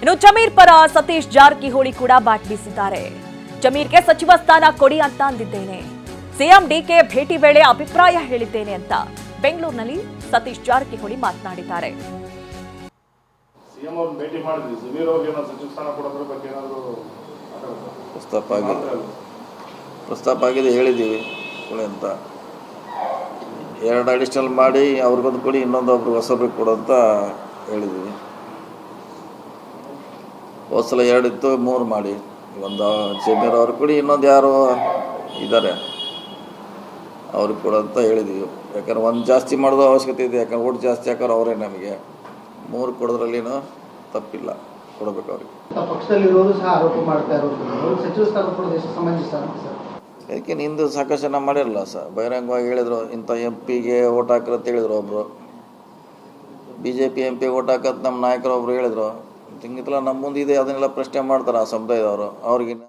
ಇನ್ನು ಜಮೀರ್ ಪರ ಸತೀಶ್ ಜಾರಕಿಹೊಳಿ ಕೂಡ ಬಾಟ್ ಬೀಸಿದ್ದಾರೆ. ಜಮೀರ್ಗೆ ಸಚಿವ ಸ್ಥಾನ ಕೊಡಿ ಅಂತ ಅಂದಿದ್ದೇನೆ, ಸಿಎಂ ಡಿಕೆ ಭೇಟಿ ವೇಳೆ ಅಭಿಪ್ರಾಯ ಹೇಳಿದ್ದೇನೆ ಅಂತ ಬೆಂಗಳೂರಿನಲ್ಲಿ ಸತೀಶ್ ಜಾರಕಿಹೊಳಿ ಮಾತನಾಡಿದ್ದಾರೆ. ಸಿಎಂ ಅವ್ರನ್ನ ಭೇಟಿ ಮಾಡಿದ್ವಿ, ಜಮೀರ್ ಅವ್ರಿಗೆ ಏನೋ ಸಚಿವ ಸ್ಥಾನ ಕೊಡೋದ್ರ ಬಗ್ಗೆ ಏನಾದರೂ ಪ್ರಸ್ತಾಪ ಆಗಿದೆ, ಹೇಳಿದ್ದೀವಿ ಕೊಡಿ ಅಂತ. 2 ಅಡಿಷನಲ್ ಮಾಡಿ ಅವ್ರಿಗೊಂದು ಕೊಡಿ, ಇನ್ನೊಂದೊಬ್ರು ಹೊಸಬ್ರಿಗೆ ಕೊಡು ಅಂತ ಹೇಳಿದ್ದೀವಿ. ಹೋದ ಸಲ 2 ಇತ್ತು, 3 ಮಾಡಿ. ಒಂದು ಜಮೀರ್ ಅವ್ರಿಗೆ ಕೊಡಿ, ಇನ್ನೊಂದು ಯಾರು ಇದ್ದಾರೆ ಅವ್ರಿಗೆ ಕೊಡು ಅಂತ ಹೇಳಿದ್ದೀವಿ. ಯಾಕಂದ್ರೆ 1 ಜಾಸ್ತಿ ಮಾಡೋದು ಅವಶ್ಯಕತೆ ಇದೆ, ಯಾಕಂದ್ರೆ ಓಟ್ ಜಾಸ್ತಿ ಹಾಕೋರು ಅವರೇ. ನಮಗೆ 3 ಕೊಡೋದ್ರಲ್ಲಿನೂ ತಪ್ಪಿಲ್ಲ, ಕೊಡಬೇಕು ಅವ್ರಿಗೆ. ಪಕ್ಷದಲ್ಲಿರೋರು ಸಹ ಆರೋಪ ಮಾಡ್ತಾ ಇರೋದು ಸಚಿವ ಸ್ಥಾನ ಕೊಡೋದು ಎಷ್ಟು ಸಮಂಜಸ ಸರ್? ಅದಕ್ಕೆ ನಿಂದು ಸಾಕಷ್ಟು ಜನ ಮಾಡಿರಲ್ಲ ಸರ್, ಬಹಿರಂಗವಾಗಿ ಹೇಳಿದರು. ಇಂಥ MP ಗೆ ಓಟ್ ಹಾಕಿರತ್ತೆ ಹೇಳಿದ್ರು ಒಬ್ಬರು, BJP MP ಓಟ್ ಹಾಕತ್ ನಮ್ಮ ನಾಯಕರು ಒಬ್ರು ಹೇಳಿದರು. ಹಿಂಗಿತ್ತಲ್ಲ ನಮ್ಮ ಮುಂದೆ ಇದೆ, ಅದನ್ನೆಲ್ಲ ಪ್ರಶ್ನೆ ಮಾಡ್ತಾರೆ ಆ ಸಮುದಾಯದವರು. ಅವ್ರಿಗಿನ್ನ